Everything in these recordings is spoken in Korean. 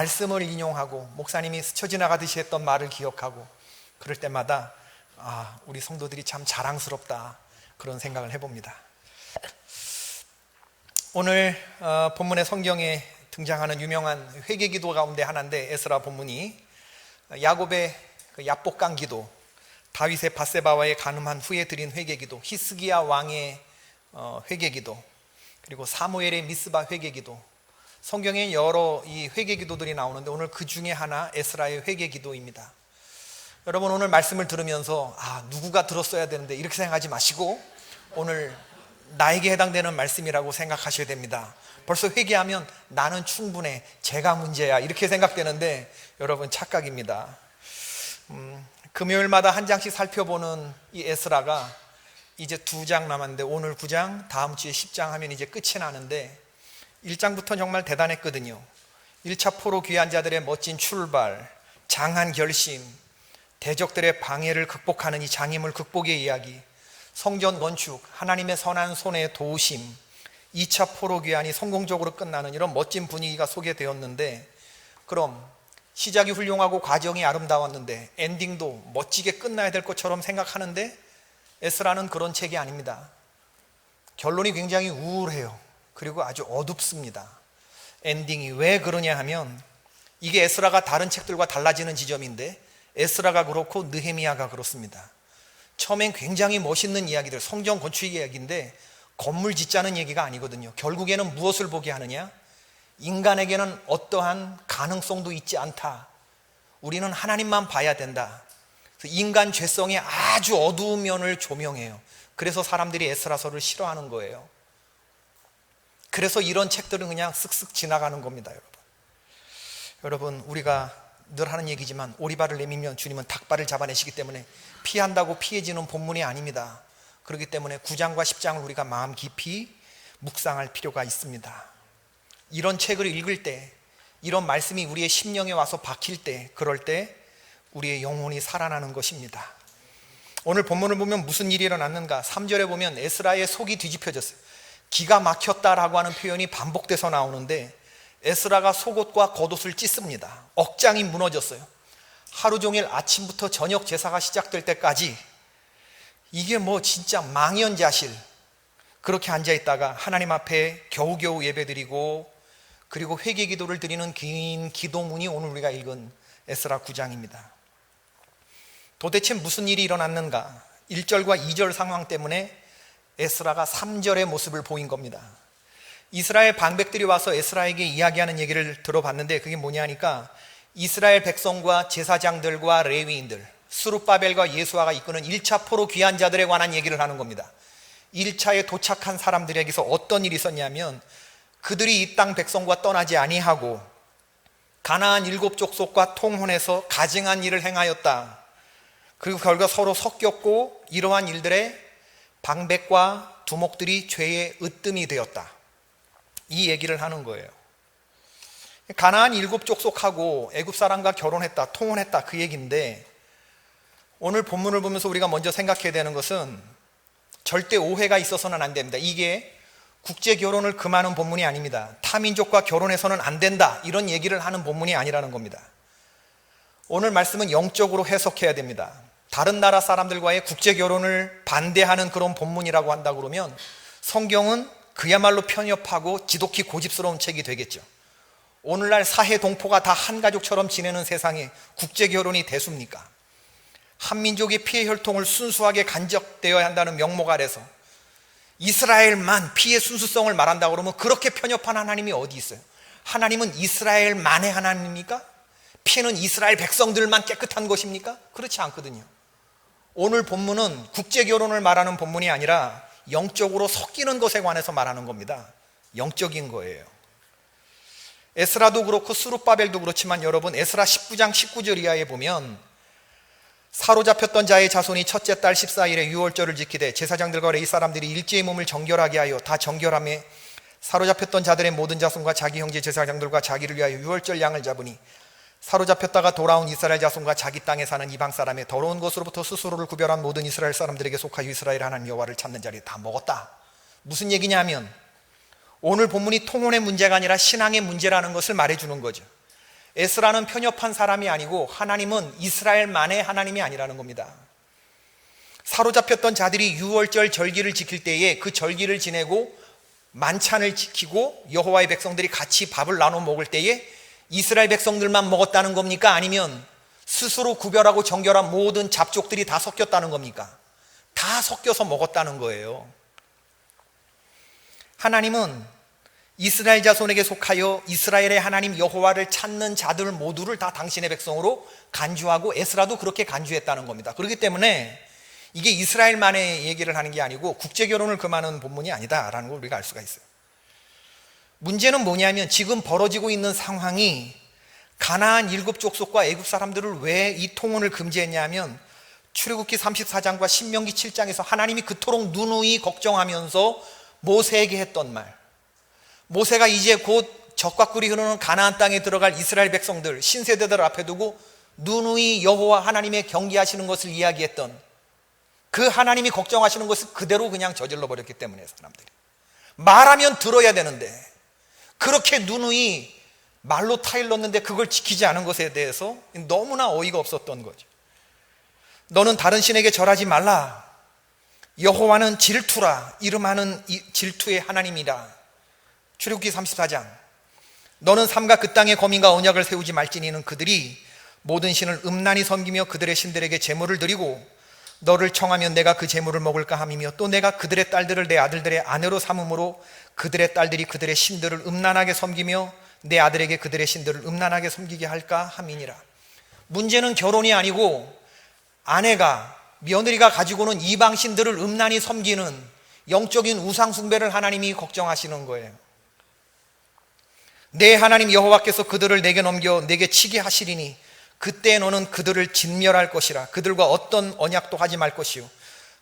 말씀을 인용하고 목사님이 스쳐 지나가듯이 했던 말을 기억하고 그럴 때마다 우리 성도들이 참 자랑스럽다, 그런 생각을 해봅니다. 오늘 본문의 성경에 등장하는 유명한 회개기도 가운데 하나인데, 에스라 본문이 야곱의 그 야복강 기도, 다윗의 밧세바와의 간음한 후에 드린 회개기도, 히스기야 왕의 회개기도, 그리고 사무엘의 미스바 회개기도, 성경에 여러 이 회개기도들이 나오는데 오늘 그 중에 하나 에스라의 회개기도입니다. 여러분, 오늘 말씀을 들으면서 누구가 들었어야 되는데 이렇게 생각하지 마시고 오늘 나에게 해당되는 말씀이라고 생각하셔야 됩니다. 벌써 회개하면 나는 충분해, 제가 문제야, 이렇게 생각되는데 여러분, 착각입니다. 금요일마다 한 장씩 살펴보는 이 에스라가 이제 2장 남았는데, 오늘 9장, 다음 주에 10장 하면 이제 끝이 나는데 1장부터 정말 대단했거든요. 1차 포로 귀환 자들의 멋진 출발, 장한 결심, 대적들의 방해를 극복하는 이 장애물 극복의 이야기, 성전 건축, 하나님의 선한 손의 도우심, 2차 포로 귀환이 성공적으로 끝나는 이런 멋진 분위기가 소개되었는데, 그럼 시작이 훌륭하고 과정이 아름다웠는데 엔딩도 멋지게 끝나야 될 것처럼 생각하는데, 에스라는 그런 책이 아닙니다. 결론이 굉장히 우울해요. 그리고 아주 어둡습니다. 엔딩이. 왜 그러냐 하면, 이게 에스라가 다른 책들과 달라지는 지점인데, 에스라가 그렇고 느헤미야가 그렇습니다. 처음엔 굉장히 멋있는 이야기들, 성전 건축 이야기인데 건물 짓자는 얘기가 아니거든요. 결국에는 무엇을 보게 하느냐? 인간에게는 어떠한 가능성도 있지 않다. 우리는 하나님만 봐야 된다. 인간 죄성의 아주 어두운 면을 조명해요. 그래서 사람들이 에스라서를 싫어하는 거예요. 그래서 이런 책들은 그냥 쓱쓱 지나가는 겁니다. 여러분, 우리가 늘 하는 얘기지만 오리발을 내밀면 주님은 닭발을 잡아내시기 때문에 피한다고 피해지는 본문이 아닙니다. 그렇기 때문에 9장과 10장을 우리가 마음 깊이 묵상할 필요가 있습니다. 이런 책을 읽을 때, 이런 말씀이 우리의 심령에 와서 박힐 때, 그럴 때 우리의 영혼이 살아나는 것입니다. 오늘 본문을 보면 무슨 일이 일어났는가? 3절에 보면 에스라의 속이 뒤집혀졌어요. 기가 막혔다라고 하는 표현이 반복돼서 나오는데, 에스라가 속옷과 겉옷을 찢습니다. 억장이 무너졌어요. 하루 종일 아침부터 저녁 제사가 시작될 때까지 이게 진짜 망연자실, 그렇게 앉아있다가 하나님 앞에 겨우겨우 예배드리고, 그리고 회개기도를 드리는 긴 기도문이 오늘 우리가 읽은 에스라 9장입니다. 도대체 무슨 일이 일어났는가? 1절과 2절 상황 때문에 에스라가 3절의 모습을 보인 겁니다. 이스라엘 방백들이 와서 에스라에게 이야기하는 얘기를 들어봤는데, 그게 뭐냐 하니까 이스라엘 백성과 제사장들과 레위인들, 스룹바벨과 예수아가 이끄는 1차 포로 귀환 자들에 관한 얘기를 하는 겁니다. 1차에 도착한 사람들에게서 어떤 일이 있었냐면, 그들이 이 땅 백성과 떠나지 아니하고 가나안 7족속과 통혼해서 가증한 일을 행하였다. 그리고 결과 서로 섞였고 이러한 일들에 방백과 두목들이 죄의 으뜸이 되었다. 이 얘기를 하는 거예요. 가나안 7족속하고 애굽 사람과 결혼했다, 통혼했다, 그 얘기인데, 오늘 본문을 보면서 우리가 먼저 생각해야 되는 것은 절대 오해가 있어서는 안 됩니다. 이게 국제 결혼을 금하는 본문이 아닙니다. 타민족과 결혼해서는 안 된다, 이런 얘기를 하는 본문이 아니라는 겁니다. 오늘 말씀은 영적으로 해석해야 됩니다. 다른 나라 사람들과의 국제 결혼을 반대하는 그런 본문이라고 한다 그러면 성경은 그야말로 편협하고 지독히 고집스러운 책이 되겠죠. 오늘날 사해 동포가 다 한 가족처럼 지내는 세상에 국제 결혼이 대수입니까? 한민족의 피해 혈통을 순수하게 간접되어야 한다는 명목 아래서 이스라엘만 피해 순수성을 말한다 그러면, 그렇게 편협한 하나님이 어디 있어요? 하나님은 이스라엘만의 하나님입니까? 피해는 이스라엘 백성들만 깨끗한 것입니까? 그렇지 않거든요. 오늘 본문은 국제 결혼을 말하는 본문이 아니라 영적으로 섞이는 것에 관해서 말하는 겁니다. 영적인 거예요. 에스라도 그렇고 스룹바벨도 그렇지만 여러분, 에스라 19장 19절 이하에 보면, 사로잡혔던 자의 자손이 첫째 달 14일에 유월절을 지키되 제사장들과 레위 사람들이 일제의 몸을 정결하게 하여 다 정결함에, 사로잡혔던 자들의 모든 자손과 자기 형제 제사장들과 자기를 위하여 유월절 양을 잡으니, 사로잡혔다가 돌아온 이스라엘 자손과 자기 땅에 사는 이방 사람의 더러운 것으로부터 스스로를 구별한 모든 이스라엘 사람들에게 속하여 이스라엘 하나님 여호와를 찾는 자리에 다 먹었다. 무슨 얘기냐면, 오늘 본문이 통혼의 문제가 아니라 신앙의 문제라는 것을 말해주는 거죠. 에스라는 편협한 사람이 아니고 하나님은 이스라엘만의 하나님이 아니라는 겁니다. 사로잡혔던 자들이 유월절 절기를 지킬 때에 그 절기를 지내고 만찬을 지키고 여호와의 백성들이 같이 밥을 나눠 먹을 때에 이스라엘 백성들만 먹었다는 겁니까? 아니면 스스로 구별하고 정결한 모든 잡족들이 다 섞였다는 겁니까? 다 섞여서 먹었다는 거예요. 하나님은 이스라엘 자손에게 속하여 이스라엘의 하나님 여호와를 찾는 자들 모두를 다 당신의 백성으로 간주하고 에스라도 그렇게 간주했다는 겁니다. 그렇기 때문에 이게 이스라엘만의 얘기를 하는 게 아니고 국제결혼을 금하는 본문이 아니다라는 걸 우리가 알 수가 있어요. 문제는 뭐냐면 지금 벌어지고 있는 상황이 가나안 7족속과 애굽 사람들을 왜 이 통혼을 금지했냐면 출애굽기 34장과 신명기 7장에서 하나님이 그토록 누누이 걱정하면서 모세에게 했던 말, 모세가 이제 곧 젖과 꿀이 흐르는 가나안 땅에 들어갈 이스라엘 백성들, 신세대들 앞에 두고 누누이 여호와 하나님의 경계하시는 것을 이야기했던 그 하나님이 걱정하시는 것을 그대로 그냥 저질러 버렸기 때문에 사람들이 말하면 들어야 되는데 그렇게 누누이 말로 타일렀는데 그걸 지키지 않은 것에 대해서 너무나 어이가 없었던 거죠. 너는 다른 신에게 절하지 말라. 여호와는 질투라. 이름하는 질투의 하나님이라. 출애굽기 34장. 너는 삼가 그 땅에 거민과 언약을 세우지 말지니는 그들이 모든 신을 음란히 섬기며 그들의 신들에게 제물을 드리고 너를 청하면 내가 그 제물을 먹을까 함이며 또 내가 그들의 딸들을 내 아들들의 아내로 삼음으로 그들의 딸들이 그들의 신들을 음란하게 섬기며 내 아들에게 그들의 신들을 음란하게 섬기게 할까 함이니라. 문제는 결혼이 아니고 아내가 며느리가 가지고는 이방 신들을 음란히 섬기는 영적인 우상 숭배를 하나님이 걱정하시는 거예요. 내 하나님 여호와께서 그들을 내게 넘겨 내게 치게 하시리니 그때 너는 그들을 진멸할 것이라. 그들과 어떤 언약도 하지 말 것이요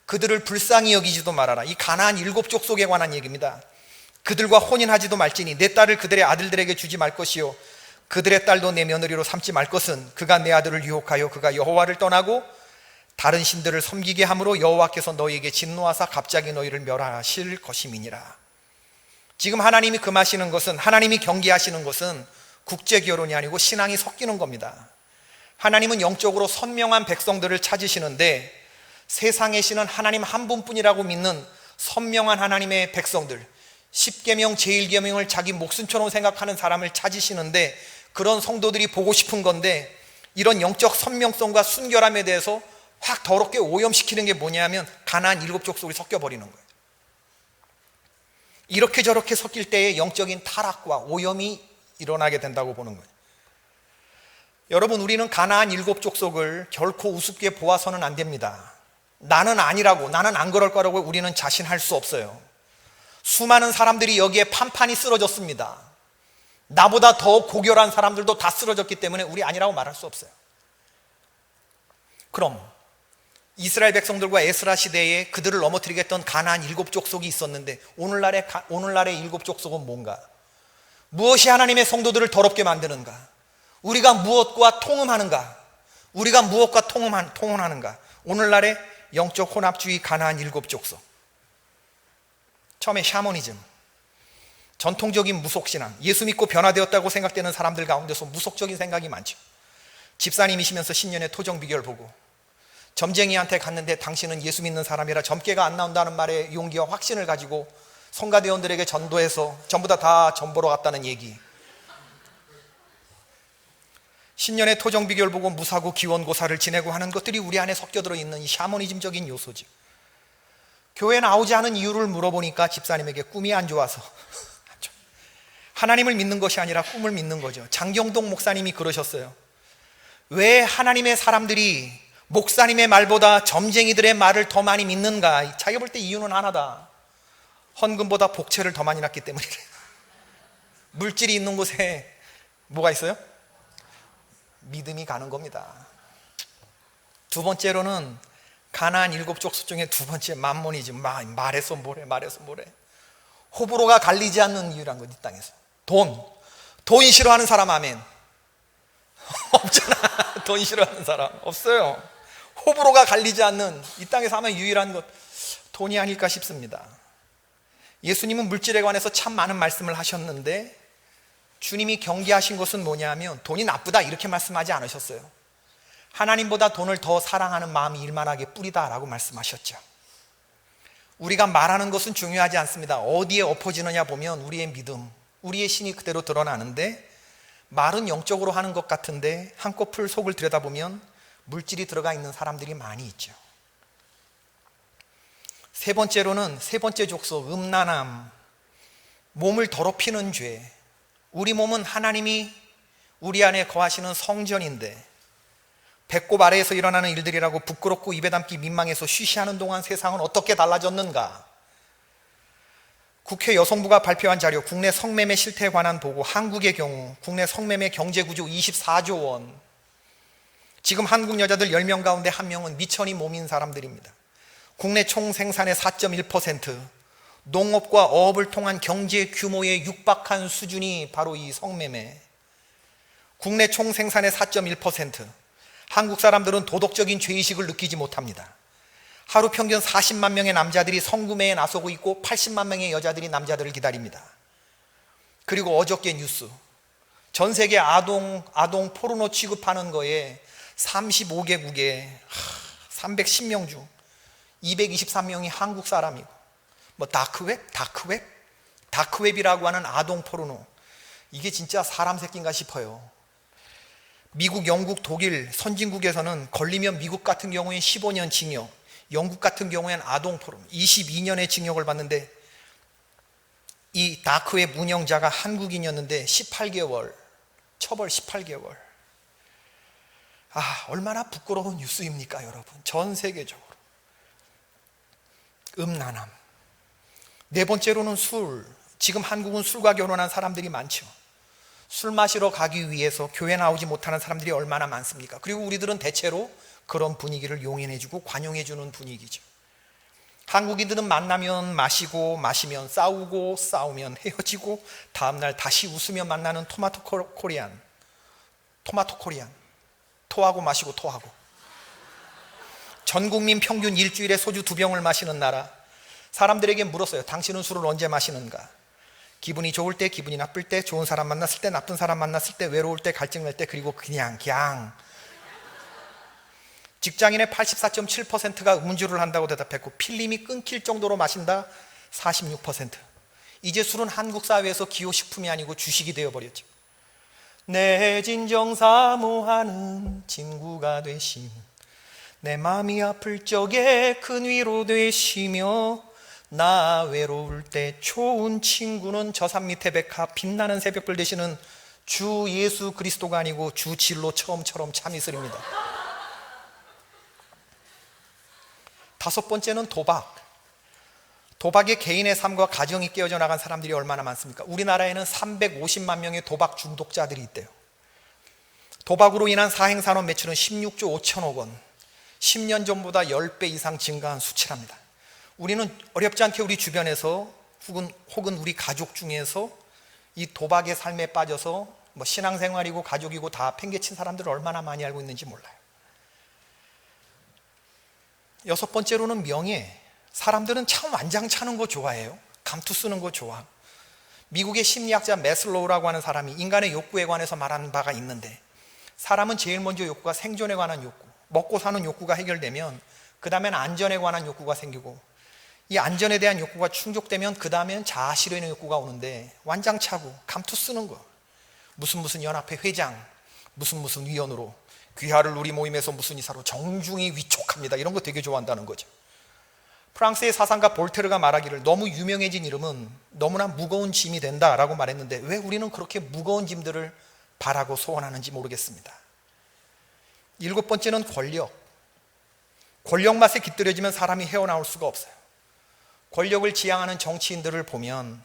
그들을 불쌍히 여기지도 말아라. 이 가나안 7족속에 관한 얘기입니다. 그들과 혼인하지도 말지니 내 딸을 그들의 아들들에게 주지 말 것이요 그들의 딸도 내 며느리로 삼지 말 것은 그가 내 아들을 유혹하여 그가 여호와를 떠나고 다른 신들을 섬기게 함으로 여호와께서 너희에게 진노하사 갑자기 너희를 멸하실 것임이니라. 지금 하나님이 금하시는 것은, 하나님이 경계하시는 것은 국제결혼이 아니고 신앙이 섞이는 겁니다. 하나님은 영적으로 선명한 백성들을 찾으시는데 세상의 신은 하나님 한 분뿐이라고 믿는 선명한 하나님의 백성들, 10계명 제1계명을 자기 목숨처럼 생각하는 사람을 찾으시는데 그런 성도들이 보고 싶은 건데 이런 영적 선명성과 순결함에 대해서 확 더럽게 오염시키는 게 뭐냐면 가나안 7족속이 섞여버리는 거예요. 이렇게 저렇게 섞일 때에 영적인 타락과 오염이 일어나게 된다고 보는 거예요. 여러분, 우리는 가나안 7족속을 결코 우습게 보아서는 안 됩니다. 나는 아니라고, 나는 안 그럴 거라고 우리는 자신할 수 없어요. 수많은 사람들이 여기에 판판이 쓰러졌습니다. 나보다 더 고결한 사람들도 다 쓰러졌기 때문에 우리 아니라고 말할 수 없어요. 그럼 이스라엘 백성들과 에스라 시대에 그들을 넘어뜨리게 했던 가나안 7족속이 있었는데 오늘날의 7족속은 뭔가? 무엇이 하나님의 성도들을 더럽게 만드는가? 우리가 무엇과 통음하는가? 우리가 무엇과 통혼하는가? 오늘날의 영적 혼합주의 가나안 7족속. 처음에 샤머니즘, 전통적인 무속신앙, 예수 믿고 변화되었다고 생각되는 사람들 가운데서 무속적인 생각이 많죠. 집사님이시면서 신년의 토정 비결 보고 점쟁이한테 갔는데 당신은 예수 믿는 사람이라 점괘가 안 나온다는 말에 용기와 확신을 가지고 성가대원들에게 전도해서 전부 다 전보러 갔다는 얘기. 신년의 토정 비결 보고 무사고 기원고사를 지내고 하는 것들이 우리 안에 섞여 들어있는 이 샤머니즘적인 요소죠. 교회 나오지 않은 이유를 물어보니까 집사님에게 꿈이 안 좋아서 하나님을 믿는 것이 아니라 꿈을 믿는 거죠. 장경동 목사님이 그러셨어요. 왜 하나님의 사람들이 목사님의 말보다 점쟁이들의 말을 더 많이 믿는가? 자기가 볼 때 이유는 하나다. 헌금보다 복채를 더 많이 났기 때문이래. 물질이 있는 곳에 뭐가 있어요? 믿음이 가는 겁니다. 두 번째로는 가나안 7족속 중에 두 번째 만몬이지. 말해서 뭐래. 호불호가 갈리지 않는 이유란 것, 이 땅에서. 돈 싫어하는 사람 아멘. 없잖아. 돈 싫어하는 사람 없어요. 호불호가 갈리지 않는 이 땅에서 하면 유일한 것, 돈이 아닐까 싶습니다. 예수님은 물질에 관해서 참 많은 말씀을 하셨는데 주님이 경계하신 것은 뭐냐면 돈이 나쁘다 이렇게 말씀하지 않으셨어요. 하나님보다 돈을 더 사랑하는 마음이 일만하게 뿌리다라고 말씀하셨죠. 우리가 말하는 것은 중요하지 않습니다. 어디에 엎어지느냐 보면 우리의 믿음, 우리의 신이 그대로 드러나는데, 말은 영적으로 하는 것 같은데 한꺼풀 속을 들여다보면 물질이 들어가 있는 사람들이 많이 있죠. 세 번째로는, 세 번째 족속, 음란함, 몸을 더럽히는 죄. 우리 몸은 하나님이 우리 안에 거하시는 성전인데, 배꼽 아래에서 일어나는 일들이라고 부끄럽고 입에 담기 민망해서 쉬쉬하는 동안 세상은 어떻게 달라졌는가? 국회 여성부가 발표한 자료, 국내 성매매 실태에 관한 보고, 한국의 경우 국내 성매매 경제구조 24조 원. 지금 한국 여자들 10명 가운데 1명은 미천이 몸인 사람들입니다. 국내 총 생산의 4.1%, 농업과 어업을 통한 경제 규모에 육박한 수준이 바로 이 성매매. 국내 총 생산의 4.1%. 한국 사람들은 도덕적인 죄의식을 느끼지 못합니다. 하루 평균 40만 명의 남자들이 성구매에 나서고 있고 80만 명의 여자들이 남자들을 기다립니다. 그리고 어저께 뉴스, 전 세계 아동 포르노 취급하는 거에 35개국에 310명 중 223명이 한국 사람이고, 뭐 다크웹이라고 하는 아동 포르노, 이게 진짜 사람 새끼인가 싶어요. 미국, 영국, 독일 선진국에서는 걸리면 미국 같은 경우엔 15년 징역, 영국 같은 경우엔 아동 포르노 22년의 징역을 받는데, 이 다크웹 운영자가 한국인이었는데 18개월 처벌. 18개월. 얼마나 부끄러운 뉴스입니까 여러분. 전 세계적으로. 음란함. 네 번째로는 술. 지금 한국은 술과 결혼한 사람들이 많죠. 술 마시러 가기 위해서 교회 나오지 못하는 사람들이 얼마나 많습니까? 그리고 우리들은 대체로 그런 분위기를 용인해주고 관용해주는 분위기죠. 한국인들은 만나면 마시고, 마시면 싸우고, 싸우면 헤어지고, 다음날 다시 웃으며 만나는 토마토 코리안. 토하고 마시고 토하고. 전 국민 평균 일주일에 소주 2병을 마시는 나라. 사람들에게 물었어요. 당신은 술을 언제 마시는가? 기분이 좋을 때, 기분이 나쁠 때, 좋은 사람 만났을 때, 나쁜 사람 만났을 때, 외로울 때, 갈증 날 때, 그리고 그냥. 직장인의 84.7%가 음주를 한다고 대답했고, 필름이 끊길 정도로 마신다 46%. 이제 술은 한국 사회에서 기호식품이 아니고 주식이 되어버렸죠. 내 진정 사모하는 친구가 되심, 내 마음이 아플 적에 큰 위로 되시며, 나 외로울 때 좋은 친구는 저 산 밑에 백합 빛나는 새벽별 되시는 주 예수 그리스도가 아니고 주 진로 처음처럼 참 이슬입니다. 다섯 번째는 도박. 도박에 개인의 삶과 가정이 깨어져 나간 사람들이 얼마나 많습니까? 우리나라에는 350만 명의 도박 중독자들이 있대요. 도박으로 인한 사행산업 매출은 16조 5천억 원, 10년 전보다 10배 이상 증가한 수치랍니다. 우리는 어렵지 않게 우리 주변에서 혹은 우리 가족 중에서 이 도박의 삶에 빠져서 신앙생활이고 가족이고 다 팽개친 사람들을 얼마나 많이 알고 있는지 몰라요. 여섯 번째로는 명예. 사람들은 참 완장 차는 거 좋아해요. 감투 쓰는 거 좋아. 미국의 심리학자 매슬로우라고 하는 사람이 인간의 욕구에 관해서 말하는 바가 있는데, 사람은 제일 먼저 욕구가 생존에 관한 욕구, 먹고 사는 욕구가 해결되면 그 다음엔 안전에 관한 욕구가 생기고, 이 안전에 대한 욕구가 충족되면 그 다음엔 자아 실현의 욕구가 오는데, 완장 차고 감투 쓰는 거, 무슨 연합회 회장, 무슨 위원으로, 귀하를 우리 모임에서 무슨 이사로 정중히 위촉합니다, 이런 거 되게 좋아한다는 거죠. 프랑스의 사상가 볼테르가 말하기를, 너무 유명해진 이름은 너무나 무거운 짐이 된다라고 말했는데, 왜 우리는 그렇게 무거운 짐들을 바라고 소원하는지 모르겠습니다. 일곱 번째는 권력. 권력 맛에 깃들여지면 사람이 헤어나올 수가 없어요. 권력을 지향하는 정치인들을 보면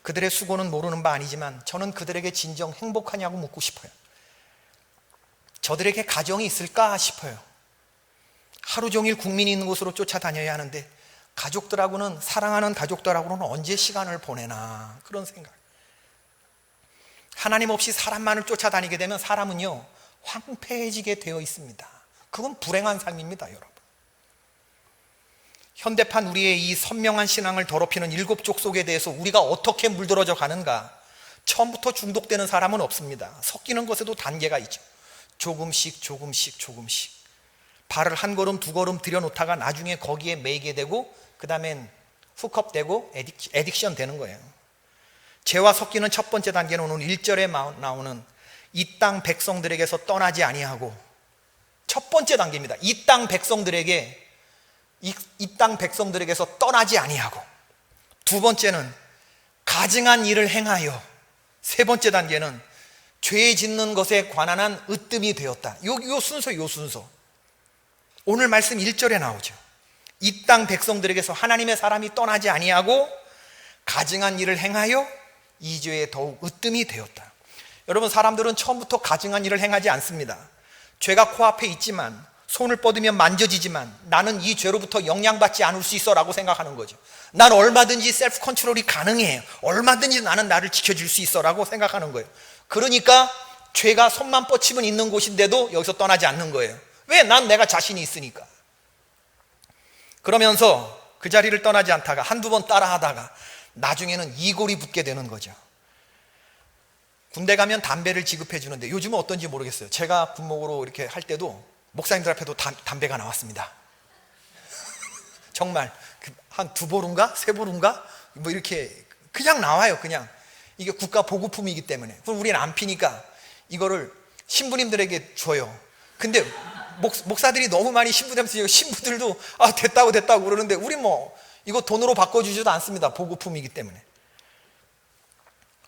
그들의 수고는 모르는 바 아니지만, 저는 그들에게 진정 행복하냐고 묻고 싶어요. 저들에게 가정이 있을까 싶어요. 하루 종일 국민이 있는 곳으로 쫓아다녀야 하는데, 가족들하고는, 사랑하는 가족들하고는 언제 시간을 보내나, 그런 생각. 하나님 없이 사람만을 쫓아다니게 되면 사람은요, 황폐해지게 되어 있습니다. 그건 불행한 삶입니다, 여러분. 현대판 우리의 이 선명한 신앙을 더럽히는 일곱 족속에 대해서 우리가 어떻게 물들어져 가는가, 처음부터 중독되는 사람은 없습니다. 섞이는 것에도 단계가 있죠. 조금씩 발을 한 걸음 두 걸음 들여놓다가 나중에 거기에 매이게 되고 그 다음엔 훅업되고 에딕션 되는 거예요. 죄와 섞이는 첫 번째 단계는 오늘 1절에 나오는 이 땅 백성들에게서 떠나지 아니하고, 첫 번째 단계입니다. 이 땅 백성들에게서 떠나지 아니하고, 두 번째는 가증한 일을 행하여, 세 번째 단계는 죄 짓는 것에 관한 으뜸이 되었다. 요 순서. 오늘 말씀 1절에 나오죠. 이 땅 백성들에게서 하나님의 사람이 떠나지 아니하고 가증한 일을 행하여 이 죄에 더욱 으뜸이 되었다. 여러분, 사람들은 처음부터 가증한 일을 행하지 않습니다. 죄가 코앞에 있지만, 손을 뻗으면 만져지지만 나는 이 죄로부터 영향받지 않을 수 있어 라고 생각하는 거죠. 난 얼마든지 셀프 컨트롤이 가능해, 얼마든지 나는 나를 지켜줄 수 있어 라고 생각하는 거예요. 그러니까 죄가 손만 뻗치면 있는 곳인데도 여기서 떠나지 않는 거예요. 왜? 난 내가 자신이 있으니까. 그러면서 그 자리를 떠나지 않다가 한두 번 따라하다가 나중에는 이골이 붙게 되는 거죠. 군대 가면 담배를 지급해 주는데 요즘은 어떤지 모르겠어요. 제가 군목으로 이렇게 할 때도 목사님들 앞에도 담배가 나왔습니다. 정말 한 두 보루인가 세 보루인가 뭐 이렇게 그냥 나와요. 그냥 이게 국가 보급품이기 때문에. 그럼 우리는 안 피니까 이거를 신부님들에게 줘요. 근데 목사들이 너무 많이 신부님들, 신부들도 됐다고 그러는데 우리 뭐 이거 돈으로 바꿔주지도 않습니다. 보급품이기 때문에.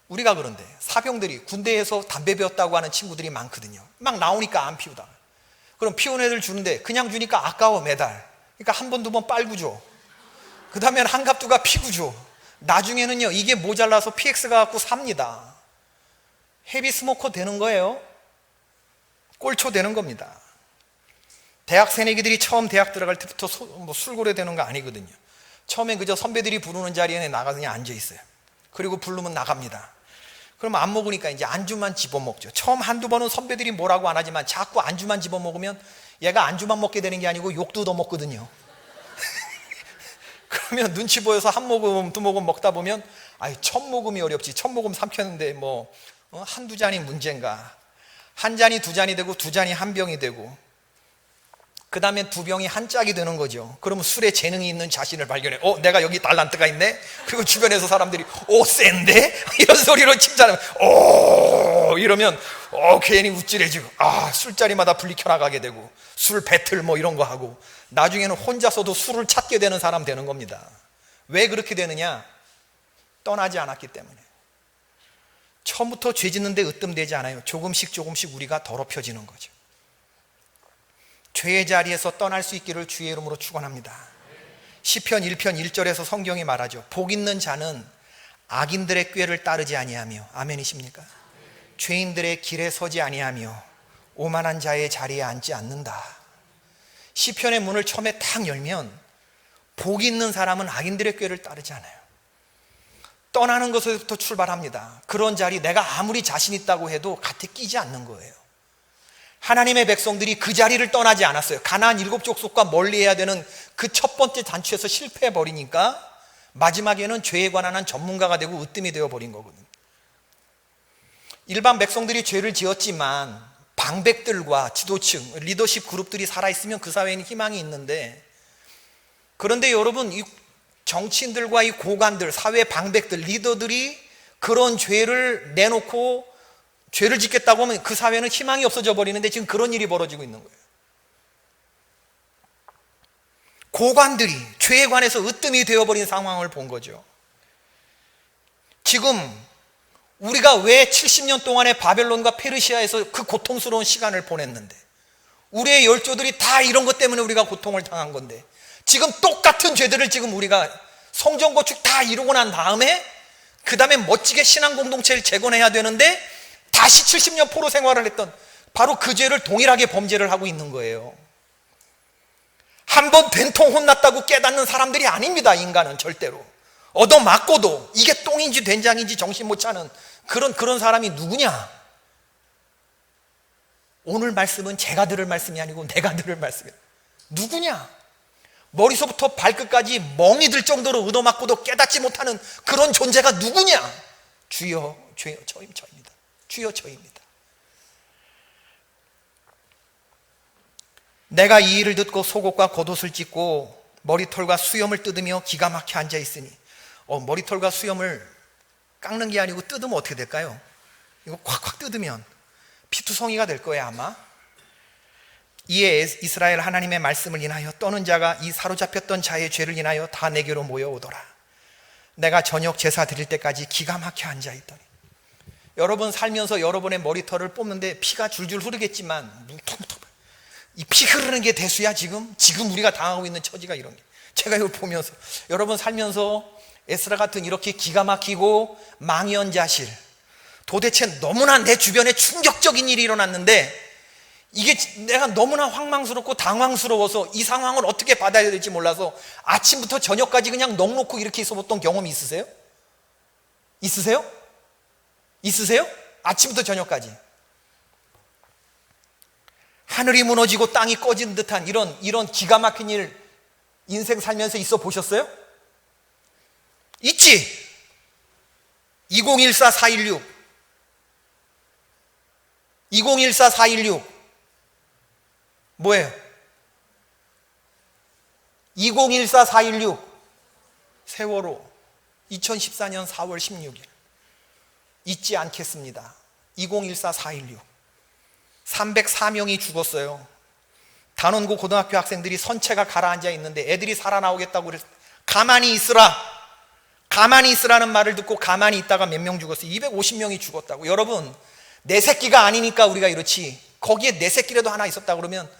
우리가 그런데 사병들이 군대에서 담배 배웠다고 하는 친구들이 많거든요. 막 나오니까 안 피우다. 그럼 피운 애들 주는데 그냥 주니까 아까워 매달. 그러니까 한 번 두 번 빨고 줘. 그 다음엔 한갑두가 피고 줘. 나중에는요 이게 모자라서 PX가 갖고 삽니다. 헤비 스모커 되는 거예요. 꼴초 되는 겁니다. 대학 새내기들이 처음 대학 들어갈 때부터 술고래 되는 거 아니거든요. 처음엔 그저 선배들이 부르는 자리에 나가서 그냥 앉아 있어요. 그리고 부르면 나갑니다. 그럼 안 먹으니까 이제 안주만 집어먹죠. 처음 한두 번은 선배들이 뭐라고 안 하지만 자꾸 안주만 집어먹으면 얘가 안주만 먹게 되는 게 아니고 욕도 더 먹거든요. 그러면 눈치 보여서 한 모금 두 모금 먹다 보면 첫 모금이 어렵지, 첫 모금 삼켰는데 한두 잔이 문제인가. 한 잔이 두 잔이 되고 두 잔이 한 병이 되고 그 다음에 두 병이 한 짝이 되는 거죠. 그러면 술에 재능이 있는 자신을 발견해. 내가 여기 달란트가 있네. 그리고 주변에서 사람들이 센데? 이런 소리로 칭찬하면 이러면 괜히 우쭐해지고 술자리마다 불이 켜나가게 되고 술 배틀 이런 거 하고 나중에는 혼자서도 술을 찾게 되는 사람 되는 겁니다. 왜 그렇게 되느냐? 떠나지 않았기 때문에. 처음부터 죄 짓는데 으뜸되지 않아요. 조금씩 우리가 더럽혀지는 거죠. 죄의 자리에서 떠날 수 있기를 주의 이름으로 축원합니다. 시편 1편 1절에서 성경이 말하죠. 복 있는 자는 악인들의 꾀를 따르지 아니하며, 아멘이십니까? 죄인들의 길에 서지 아니하며 오만한 자의 자리에 앉지 않는다. 시편의 문을 처음에 딱 열면 복 있는 사람은 악인들의 꾀를 따르지 않아요. 떠나는 것에서부터 출발합니다. 그런 자리 내가 아무리 자신 있다고 해도 gat에 끼지 않는 거예요. 하나님의 백성들이 그 자리를 떠나지 않았어요. 가나안 7족속과 멀리해야 되는 그 첫 번째 단추에서 실패해버리니까 마지막에는 죄에 관한 전문가가 되고 으뜸이 되어버린 거거든요. 일반 백성들이 죄를 지었지만 방백들과 지도층, 리더십 그룹들이 살아있으면 그 사회에는 희망이 있는데, 그런데 여러분 이 정치인들과 이 고관들, 사회 방백들, 리더들이 그런 죄를 내놓고 죄를 짓겠다고 하면 그 사회는 희망이 없어져 버리는데 지금 그런 일이 벌어지고 있는 거예요. 고관들이 죄에 관해서 으뜸이 되어버린 상황을 본 거죠. 지금 우리가 왜 70년 동안의 바벨론과 페르시아에서 그 고통스러운 시간을 보냈는데, 우리의 열조들이 다 이런 것 때문에 우리가 고통을 당한 건데, 지금 똑같은 죄들을 지금 우리가 성전 건축 다 이루고 난 다음에 그 다음에 멋지게 신앙 공동체를 재건해야 되는데 다시 70년 포로 생활을 했던 바로 그 죄를 동일하게 범죄를 하고 있는 거예요. 한 번 된통 혼났다고 깨닫는 사람들이 아닙니다. 인간은 절대로. 얻어맞고도 이게 똥인지 된장인지 정신 못 차는 그런 사람이 누구냐? 오늘 말씀은 제가 들을 말씀이 아니고 내가 들을 말씀이에요. 누구냐? 머리서부터 발끝까지 멍이 들 정도로 얻어맞고도 깨닫지 못하는 그런 존재가 누구냐? 주여 저입니다. 주여 저입니다. 내가 이 일을 듣고 속옷과 겉옷을 찢고 머리털과 수염을 뜯으며 기가 막혀 앉아 있으니, 머리털과 수염을 깎는 게 아니고 뜯으면 어떻게 될까요? 이거 콱콱 뜯으면 피투성이가 될 거예요 아마. 이에 이스라엘 하나님의 말씀을 인하여 떠는 자가 이 사로잡혔던 자의 죄를 인하여 다 내게로 모여오더라. 내가 저녁 제사 드릴 때까지 기가 막혀 앉아 있더니. 여러분 살면서 여러분의 머리털을 뽑는데 피가 줄줄 흐르겠지만 뭉텅뭉텅, 이 피 흐르는 게 대수야. 지금 우리가 당하고 있는 처지가 이런 게. 제가 이걸 보면서 여러분 살면서 에스라 같은 이렇게 기가 막히고 망연자실, 도대체 너무나 내 주변에 충격적인 일이 일어났는데 이게 내가 너무나 황망스럽고 당황스러워서 이 상황을 어떻게 받아야 될지 몰라서 아침부터 저녁까지 그냥 넋놓고 이렇게 있어봤던 경험이 있으세요? 있으세요? 있으세요? 아침부터 저녁까지 하늘이 무너지고 땅이 꺼진 듯한 이런 기가 막힌 일 인생 살면서 있어 보셨어요? 있지? 2014-416 2014-416 뭐예요? 2014-416 세월호 2014년 4월 16일 잊지 않겠습니다. 2014-416 304명이 죽었어요. 단원고 고등학교 학생들이 선체가 가라앉아 있는데 애들이 살아나오겠다고 그래서 가만히 있으라, 가만히 있으라는 말을 듣고 가만히 있다가 몇 명 죽었어요. 250명이 죽었다고. 여러분 내 새끼가 아니니까 우리가 이렇지, 거기에 내 새끼라도 하나 있었다 그러면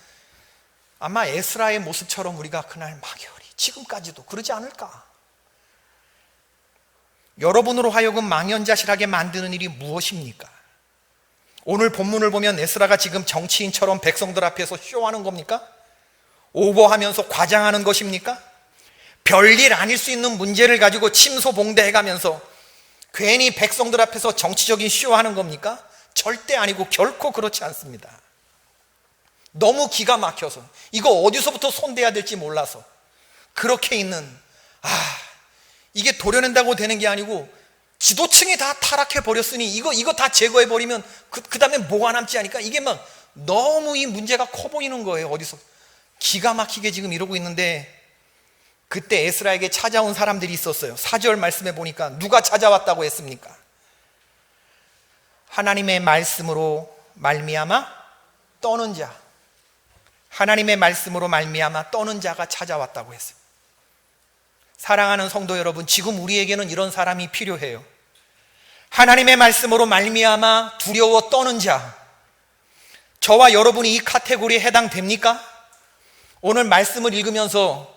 아마 에스라의 모습처럼 우리가 그날 막연히 지금까지도 그러지 않을까. 여러분으로 하여금 망연자실하게 만드는 일이 무엇입니까? 오늘 본문을 보면 에스라가 지금 정치인처럼 백성들 앞에서 쇼하는 겁니까? 오버하면서 과장하는 것입니까? 별일 아닐 수 있는 문제를 가지고 침소봉대해가면서 괜히 백성들 앞에서 정치적인 쇼하는 겁니까? 절대 아니고 결코 그렇지 않습니다. 너무 기가 막혀서 이거 어디서부터 손대야 될지 몰라서 그렇게 있는, 이게 도려낸다고 되는 게 아니고 지도층이 다 타락해 버렸으니 이거 다 제거해 버리면 그 다음에 뭐가 남지 않을까. 이게 막 너무 이 문제가 커 보이는 거예요. 어디서 기가 막히게 지금 이러고 있는데 그때 에스라에게 찾아온 사람들이 있었어요. 4절 말씀에 보니까 누가 찾아왔다고 했습니까? 하나님의 말씀으로 말미암아 떠는 자, 하나님의 말씀으로 말미암아 떠는 자가 찾아왔다고 했어요. 사랑하는 성도 여러분, 지금 우리에게는 이런 사람이 필요해요. 하나님의 말씀으로 말미암아 두려워 떠는 자. 저와 여러분이 이 카테고리에 해당됩니까? 오늘 말씀을 읽으면서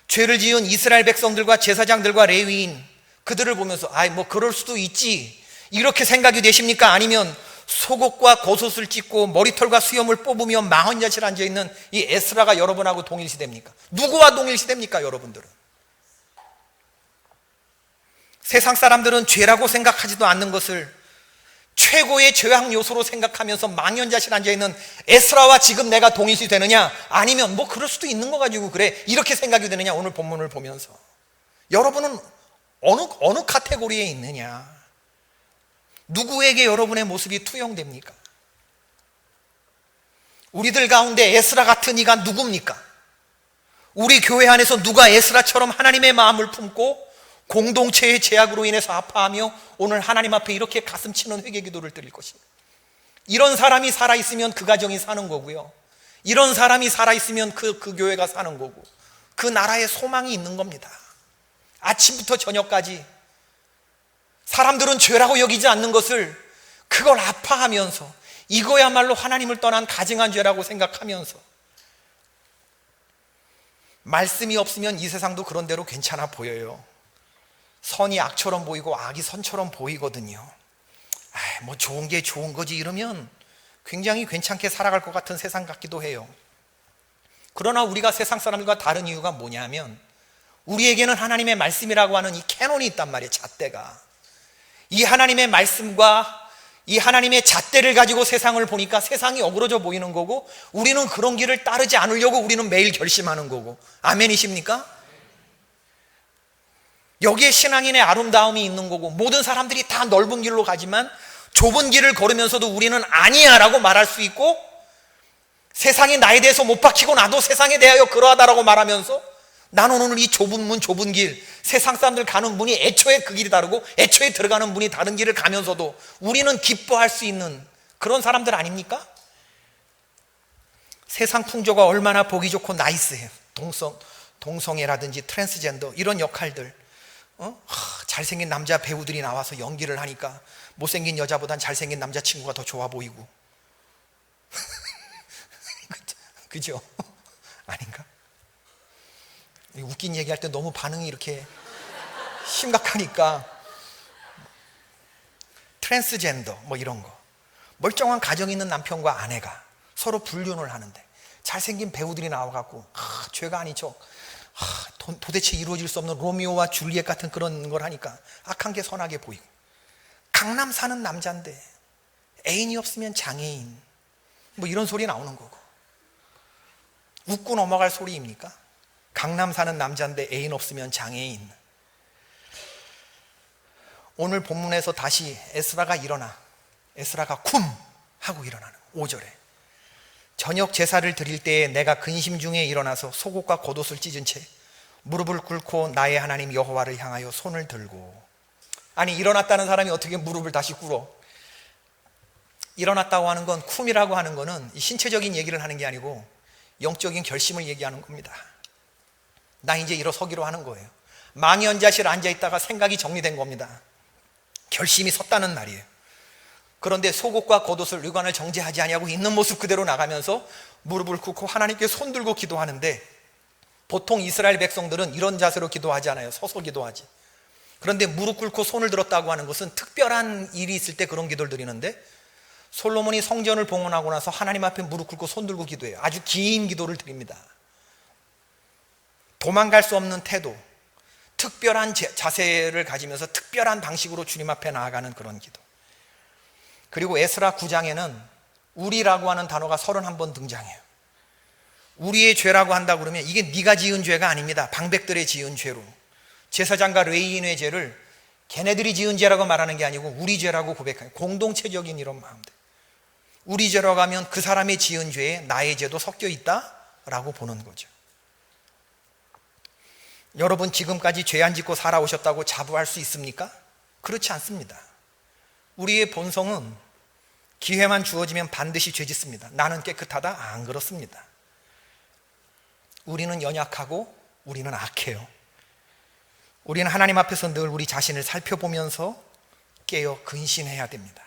죄를 지은 이스라엘 백성들과 제사장들과 레위인 그들을 보면서 뭐 그럴 수도 있지 이렇게 생각이 되십니까? 아니면 속옷과 겉옷을 찢고 머리털과 수염을 뽑으며 망언자실 앉아있는 이 에스라가 여러분하고 동일시됩니까? 누구와 동일시됩니까? 여러분들은 세상 사람들은 죄라고 생각하지도 않는 것을 최고의 죄악 요소로 생각하면서 망연자실 앉아있는 에스라와 지금 내가 동일시 되느냐, 아니면 뭐 그럴 수도 있는 거 가지고 그래 이렇게 생각이 되느냐. 오늘 본문을 보면서 여러분은 어느 카테고리에 있느냐, 누구에게 여러분의 모습이 투영됩니까? 우리들 가운데 에스라 같은 이가 누굽니까? 우리 교회 안에서 누가 에스라처럼 하나님의 마음을 품고 공동체의 제약으로 인해서 아파하며 오늘 하나님 앞에 이렇게 가슴 치는 회개 기도를 드릴 것입니다. 이런 사람이 살아있으면 그 가정이 사는 거고요, 이런 사람이 살아있으면 그 교회가 사는 거고 그 나라에 소망이 있는 겁니다. 아침부터 저녁까지 사람들은 죄라고 여기지 않는 것을 그걸 아파하면서 이거야말로 하나님을 떠난 가증한 죄라고 생각하면서 말씀이 없으면 이 세상도 그런 대로 괜찮아 보여요. 선이 악처럼 보이고 악이 선처럼 보이거든요. 뭐 좋은 게 좋은 거지 이러면 굉장히 괜찮게 살아갈 것 같은 세상 같기도 해요. 그러나 우리가 세상 사람들과 다른 이유가 뭐냐면 우리에게는 하나님의 말씀이라고 하는 이 캐논이 있단 말이에요. 잣대가. 이 하나님의 말씀과 이 하나님의 잣대를 가지고 세상을 보니까 세상이 어그러져 보이는 거고 우리는 그런 길을 따르지 않으려고 우리는 매일 결심하는 거고. 아멘이십니까? 여기에 신앙인의 아름다움이 있는 거고, 모든 사람들이 다 넓은 길로 가지만 좁은 길을 걸으면서도 우리는 아니야 라고 말할 수 있고, 세상이 나에 대해서 못 박히고 나도 세상에 대하여 그러하다라고 말하면서 나는 오늘 이 좁은 문, 좁은 길, 세상 사람들 가는 문이 애초에 그 길이 다르고 애초에 들어가는 문이 다른 길을 가면서도 우리는 기뻐할 수 있는 그런 사람들 아닙니까? 세상 풍조가 얼마나 보기 좋고 나이스해요. 동성애라든지 트랜스젠더 이런 역할들, 잘생긴 남자 배우들이 나와서 연기를 하니까 못생긴 여자보단 잘생긴 남자친구가 더 좋아 보이고 그죠? 아닌가? 웃긴 얘기할 때 너무 반응이 이렇게 심각하니까. 트랜스젠더 뭐 이런 거, 멀쩡한 가정 있는 남편과 아내가 서로 불륜을 하는데 잘생긴 배우들이 나와갖고 죄가 아닌 척 도대체 이루어질 수 없는 로미오와 줄리엣 같은 그런 걸 하니까 악한 게 선하게 보이고, 강남 사는 남자인데 애인이 없으면 장애인 뭐 이런 소리 나오는 거고, 웃고 넘어갈 소리입니까? 강남 사는 남자인데 애인 없으면 장애인. 오늘 본문에서 다시 에스라가 일어나, 에스라가 쿰 하고 일어나는 5절에, 저녁 제사를 드릴 때에 내가 근심 중에 일어나서 속옷과 겉옷을 찢은 채 무릎을 꿇고 나의 하나님 여호와를 향하여 손을 들고. 아니, 일어났다는 사람이 어떻게 무릎을 다시 꿇어? 일어났다고 하는 건, 쿰이라고 하는 거는 신체적인 얘기를 하는 게 아니고 영적인 결심을 얘기하는 겁니다. 나 이제 일어서기로 하는 거예요. 망연자실 앉아있다가 생각이 정리된 겁니다. 결심이 섰다는 말이에요. 그런데 속옷과 겉옷을 유관을 정죄하지 아니하고 있는 모습 그대로 나가면서 무릎을 꿇고 하나님께 손 들고 기도하는데, 보통 이스라엘 백성들은 이런 자세로 기도하지 않아요. 서서 기도하지. 그런데 무릎 꿇고 손을 들었다고 하는 것은 특별한 일이 있을 때 그런 기도를 드리는데, 솔로몬이 성전을 봉헌하고 나서 하나님 앞에 무릎 꿇고 손 들고 기도해요. 아주 긴 기도를 드립니다. 도망갈 수 없는 태도, 특별한 자세를 가지면서 특별한 방식으로 주님 앞에 나아가는 그런 기도. 그리고 에스라 9장에는 우리라고 하는 단어가 31번 등장해요. 우리의 죄라고 한다고 그러면 이게 네가 지은 죄가 아닙니다. 방백들의 지은 죄로, 제사장과 레위인의 죄를 걔네들이 지은 죄라고 말하는 게 아니고 우리 죄라고 고백해요. 공동체적인 이런 마음들. 우리 죄라고 하면 그 사람의 지은 죄에 나의 죄도 섞여 있다라고 보는 거죠. 여러분, 지금까지 죄 안 짓고 살아오셨다고 자부할 수 있습니까? 그렇지 않습니다. 우리의 본성은 기회만 주어지면 반드시 죄 짓습니다. 나는 깨끗하다? 안 그렇습니다. 우리는 연약하고 우리는 악해요. 우리는 하나님 앞에서 늘 우리 자신을 살펴보면서 깨어 근신해야 됩니다.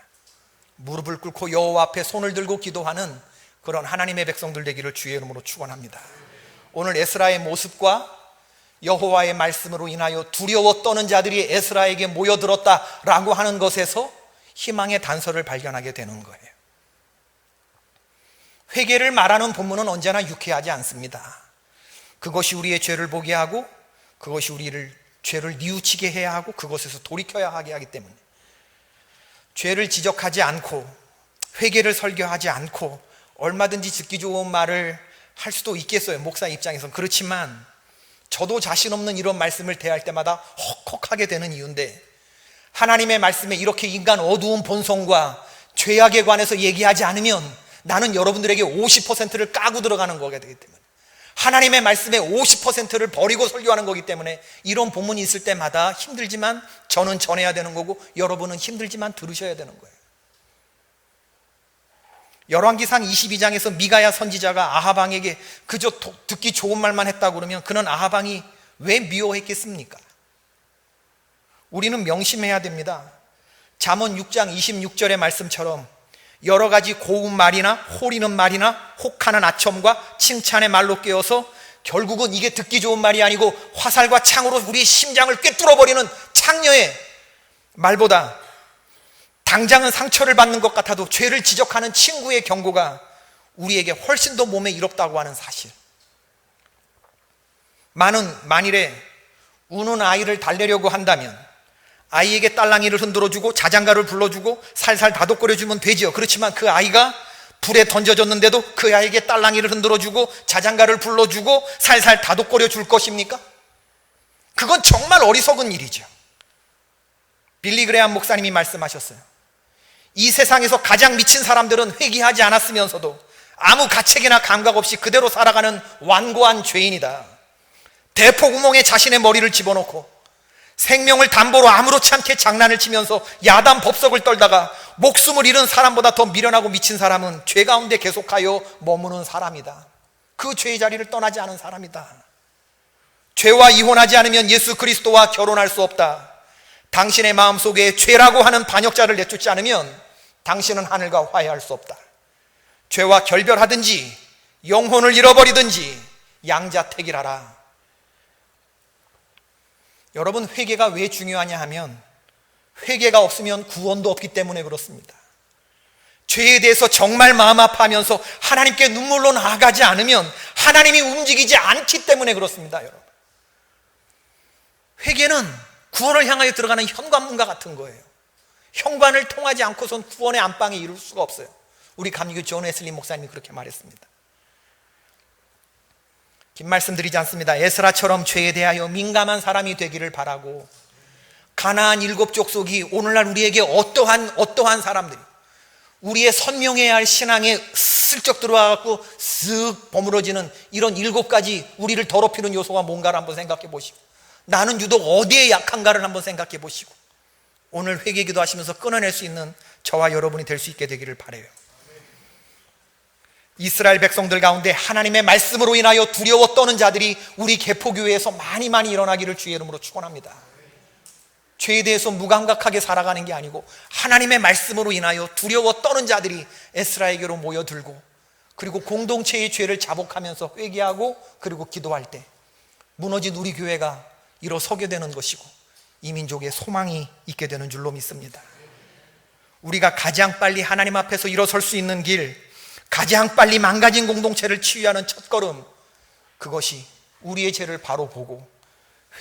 무릎을 꿇고 여호와 앞에 손을 들고 기도하는 그런 하나님의 백성들 되기를 주의 이름으로 축원합니다. 오늘 에스라의 모습과 여호와의 말씀으로 인하여 두려워 떠는 자들이 에스라에게 모여들었다라고 하는 것에서 희망의 단서를 발견하게 되는 거예요. 회개를 말하는 본문은 언제나 유쾌하지 않습니다. 그것이 우리의 죄를 보게 하고, 그것이 우리를 죄를 뉘우치게 해야 하고, 그것에서 돌이켜야 하게 하기 때문에 죄를 지적하지 않고 회개를 설교하지 않고 얼마든지 듣기 좋은 말을 할 수도 있겠어요, 목사 입장에서는. 그렇지만 저도 자신 없는 이런 말씀을 대할 때마다 헉헉하게 되는 이유인데, 하나님의 말씀에 이렇게 인간 어두운 본성과 죄악에 관해서 얘기하지 않으면 나는 여러분들에게 50%를 까고 들어가는 거게 되기 때문에, 하나님의 말씀의 50%를 버리고 설교하는 거기 때문에 이런 본문이 있을 때마다 힘들지만 저는 전해야 되는 거고, 여러분은 힘들지만 들으셔야 되는 거예요. 열왕기상 22장에서 미가야 선지자가 아합 왕에게 그저 듣기 좋은 말만 했다고 그러면 그는 아합 왕이 왜 미워했겠습니까? 우리는 명심해야 됩니다. 잠언 6장 26절의 말씀처럼 여러 가지 고운 말이나 호리는 말이나 혹하는 아첨과 칭찬의 말로 깨어서 결국은 이게 듣기 좋은 말이 아니고 화살과 창으로 우리의 심장을 꿰뚫어버리는 창녀의 말보다, 당장은 상처를 받는 것 같아도 죄를 지적하는 친구의 경고가 우리에게 훨씬 더 몸에 이롭다고 하는 사실. 만일에 우는 아이를 달래려고 한다면 아이에게 딸랑이를 흔들어주고 자장가를 불러주고 살살 다독거려주면 되지요. 그렇지만 그 아이가 불에 던져졌는데도 그 아이에게 딸랑이를 흔들어주고 자장가를 불러주고 살살 다독거려 줄 것입니까? 그건 정말 어리석은 일이죠. 빌리 그레함 목사님이 말씀하셨어요. 이 세상에서 가장 미친 사람들은 회개하지 않았으면서도 아무 가책이나 감각 없이 그대로 살아가는 완고한 죄인이다. 대포구멍에 자신의 머리를 집어넣고 생명을 담보로 아무렇지 않게 장난을 치면서 야단 법석을 떨다가 목숨을 잃은 사람보다 더 미련하고 미친 사람은 죄 가운데 계속하여 머무는 사람이다. 그 죄의 자리를 떠나지 않은 사람이다. 죄와 이혼하지 않으면 예수 그리스도와 결혼할 수 없다. 당신의 마음속에 죄라고 하는 반역자를 내쫓지 않으면 당신은 하늘과 화해할 수 없다. 죄와 결별하든지 영혼을 잃어버리든지 양자택일하라. 여러분, 회개가 왜 중요하냐 하면 회개가 없으면 구원도 없기 때문에 그렇습니다. 죄에 대해서 정말 마음 아파하면서 하나님께 눈물로 나아가지 않으면 하나님이 움직이지 않기 때문에 그렇습니다. 여러분, 회개는 구원을 향하여 들어가는 현관문과 같은 거예요. 현관을 통하지 않고선 구원의 안방에 이룰 수가 없어요. 우리 감리교 존 웨슬리 목사님이 그렇게 말했습니다. 긴 말씀 드리지 않습니다. 에스라처럼 죄에 대하여 민감한 사람이 되기를 바라고, 가나안 7 족속이 오늘날 우리에게 어떠한 사람들이 우리의 선명해야 할 신앙에 슬쩍 들어와갖고 쓱 버무러지는 이런 7가지 우리를 더럽히는 요소가 뭔가를 한번 생각해 보시고, 나는 유독 어디에 약한가를 한번 생각해 보시고 오늘 회개기도 하시면서 끊어낼 수 있는 저와 여러분이 될 수 있게 되기를 바라요. 이스라엘 백성들 가운데 하나님의 말씀으로 인하여 두려워 떠는 자들이 우리 개포교회에서 많이 일어나기를 주의 이름으로 축원합니다. 죄에 대해서 무감각하게 살아가는 게 아니고 하나님의 말씀으로 인하여 두려워 떠는 자들이 에스라에게로 모여들고, 그리고 공동체의 죄를 자복하면서 회개하고 그리고 기도할 때 무너진 우리 교회가 일어서게 되는 것이고 이 민족의 소망이 있게 되는 줄로 믿습니다. 우리가 가장 빨리 하나님 앞에서 일어설 수 있는 길, 가장 빨리 망가진 공동체를 치유하는 첫걸음, 그것이 우리의 죄를 바로 보고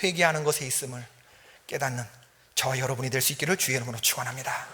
회개하는 것에 있음을 깨닫는 저와 여러분이 될 수 있기를 주의 이름으로 축원합니다.